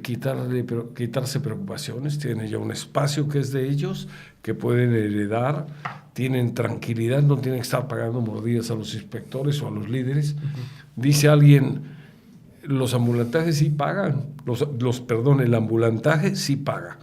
quitarse preocupaciones, tienen ya un espacio que es de ellos, que pueden heredar, tienen tranquilidad, no tienen que estar pagando mordidas a los inspectores o a los líderes. Uh-huh. Dice alguien, los ambulantajes sí pagan, el ambulantaje sí paga,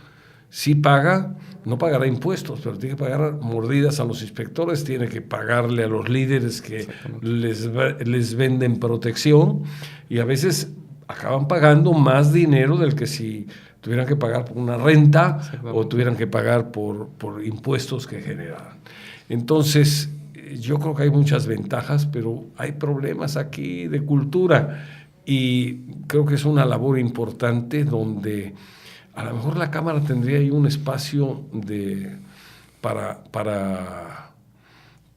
no pagará impuestos, pero tiene que pagar mordidas a los inspectores, tiene que pagarle a los líderes que les venden protección, y a veces acaban pagando más dinero del que si tuvieran que pagar por una renta o tuvieran que pagar por impuestos que generan. Entonces, yo creo que hay muchas ventajas, pero hay problemas aquí de cultura, y creo que es una labor importante donde a lo mejor la Cámara tendría ahí un espacio para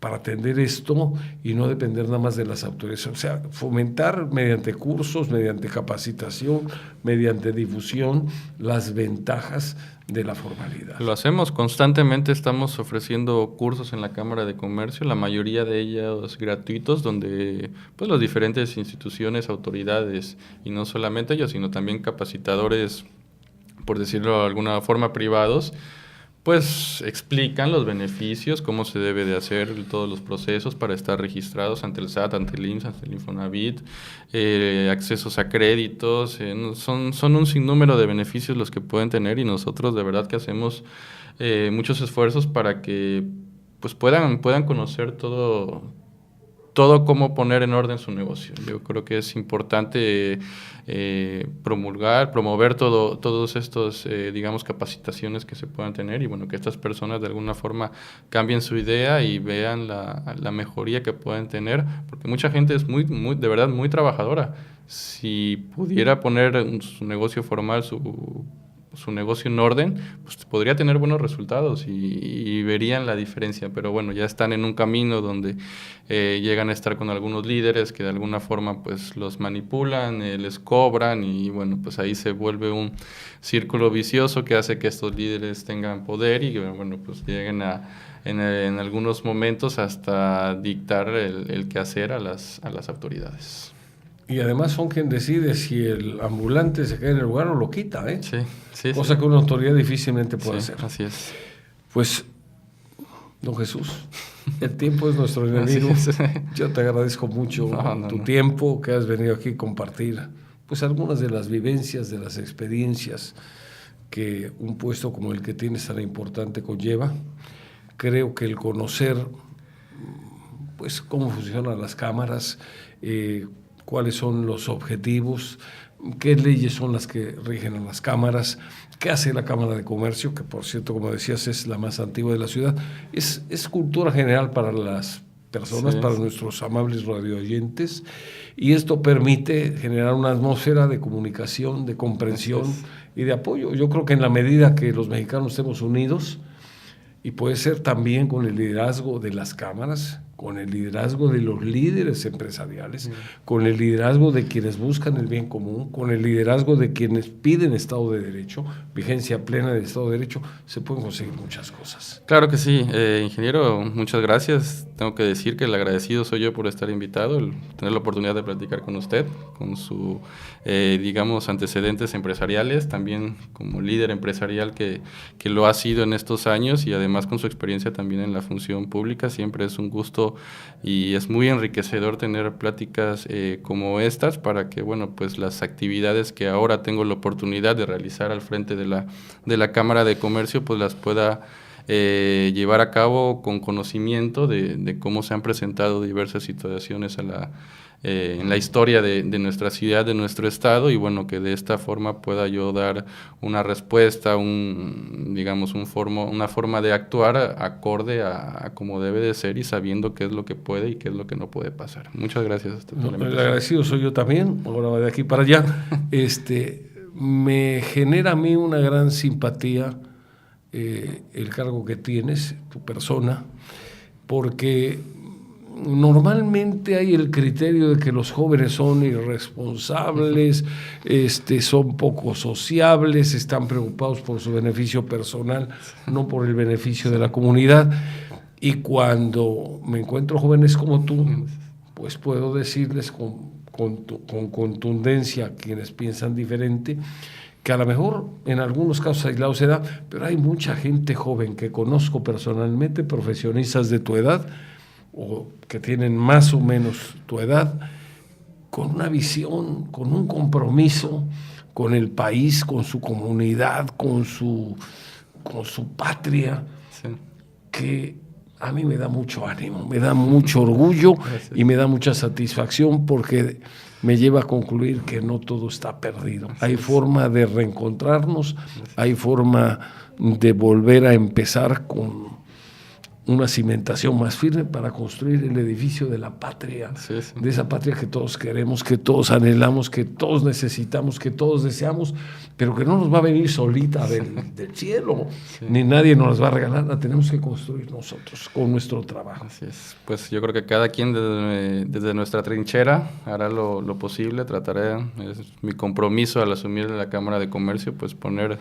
para atender esto y no depender nada más de las autoridades. O sea, fomentar mediante cursos, mediante capacitación, mediante difusión, las ventajas de la formalidad. Lo hacemos constantemente, estamos ofreciendo cursos en la Cámara de Comercio, la mayoría de ellos gratuitos, donde pues las diferentes instituciones, autoridades, y no solamente ellos, sino también capacitadores, por decirlo de alguna forma, privados, pues explican los beneficios, cómo se debe de hacer todos los procesos para estar registrados ante el SAT, ante el IMSS, ante el Infonavit, accesos a créditos, son un sinnúmero de beneficios los que pueden tener, y nosotros de verdad que hacemos muchos esfuerzos para que pues puedan conocer todo cómo poner en orden su negocio. Yo creo que es importante promover todos estos, digamos, capacitaciones que se puedan tener, y bueno, que estas personas de alguna forma cambien su idea y vean la mejoría que pueden tener, porque mucha gente es de verdad muy trabajadora. Si pudiera poner su negocio formal, su negocio en orden, pues podría tener buenos resultados y verían la diferencia, pero bueno, ya están en un camino donde llegan a estar con algunos líderes que de alguna forma pues los manipulan, les cobran, y bueno, pues ahí se vuelve un círculo vicioso que hace que estos líderes tengan poder y bueno, pues lleguen en algunos momentos hasta dictar el quehacer a las autoridades. Y además son quien decide si el ambulante se queda en el lugar o lo quita, ¿eh? Sí, cosa que una autoridad difícilmente puede hacer. Así es. Pues, don Jesús, el tiempo es nuestro enemigo. Yo te agradezco mucho tu tiempo, que has venido aquí a compartir pues algunas de las vivencias, de las experiencias que un puesto como el que tienes tan importante conlleva. Creo que el conocer pues cómo funcionan las cámaras, cuáles son los objetivos, qué leyes son las que rigen a las cámaras, qué hace la Cámara de Comercio, que por cierto, como decías, es la más antigua de la ciudad. Es cultura general para las personas, para nuestros amables radioyentes, y esto permite generar una atmósfera de comunicación, de comprensión y de apoyo. Yo creo que en la medida que los mexicanos estemos unidos, y puede ser también con el liderazgo de las cámaras, con el liderazgo de los líderes empresariales, con el liderazgo de quienes buscan el bien común, con el liderazgo de quienes piden Estado de Derecho, vigencia plena del Estado de Derecho, se pueden conseguir muchas cosas. Claro que sí, ingeniero, muchas gracias. Tengo que decir que el agradecido soy yo por estar invitado, el tener la oportunidad de platicar con usted, con sus, digamos, antecedentes empresariales, también como líder empresarial que lo ha sido en estos años, y además con su experiencia también en la función pública. Siempre es un gusto y es muy enriquecedor tener pláticas como estas, para que, bueno, pues las actividades que ahora tengo la oportunidad de realizar al frente de la Cámara de Comercio, pues las pueda llevar a cabo con conocimiento de cómo se han presentado diversas situaciones en la historia de nuestra ciudad, de nuestro estado, y bueno, que de esta forma pueda yo dar una respuesta, una forma de actuar acorde a cómo debe de ser, y sabiendo qué es lo que puede y qué es lo que no puede pasar. Muchas gracias. El agradecido soy yo también. Ahora de aquí para allá, me genera a mí una gran simpatía el cargo que tienes, tu persona, porque normalmente hay el criterio de que los jóvenes son irresponsables, son poco sociables, están preocupados por su beneficio personal, no por el beneficio de la comunidad. Y cuando me encuentro jóvenes como tú, pues puedo decirles con contundencia a quienes piensan diferente, que a lo mejor en algunos casos aislados se da, pero hay mucha gente joven que conozco personalmente, profesionistas de tu edad, o que tienen más o menos tu edad, con una visión, con un compromiso con el país, con su comunidad, con su patria, que a mí me da mucho ánimo, me da mucho orgullo. Gracias. Y me da mucha satisfacción, porque me lleva a concluir que no todo está perdido. Hay forma de reencontrarnos, hay forma de volver a empezar una cimentación más firme para construir el edificio de la patria, Sí, sí. de esa patria que todos queremos, que todos anhelamos, que todos necesitamos, que todos deseamos, pero que no nos va a venir solita del cielo, ni nadie nos las va a regalar, la tenemos que construir nosotros con nuestro trabajo. Así es. Pues yo creo que cada quien desde nuestra trinchera hará lo posible, trataré, es mi compromiso al asumir la Cámara de Comercio, pues poner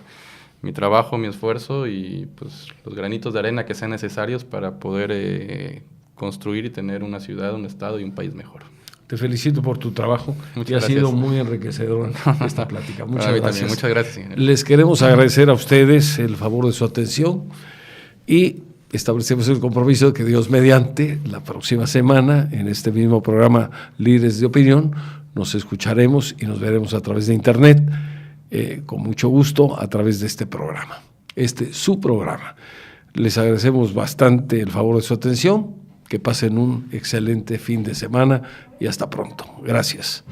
mi trabajo, mi esfuerzo y pues los granitos de arena que sean necesarios para poder construir y tener una ciudad, un estado y un país mejor. Te felicito por tu trabajo. Muchas y ha gracias. sido muy enriquecedora esta plática. Muchas Para mí gracias. también. Muchas gracias, ingeniero. Les queremos agradecer a ustedes el favor de su atención y establecemos el compromiso de que Dios mediante la próxima semana en este mismo programa Líderes de Opinión nos escucharemos y nos veremos a través de internet con mucho gusto a través de este programa, su programa. Les agradecemos bastante el favor de su atención, que pasen un excelente fin de semana y hasta pronto. Gracias.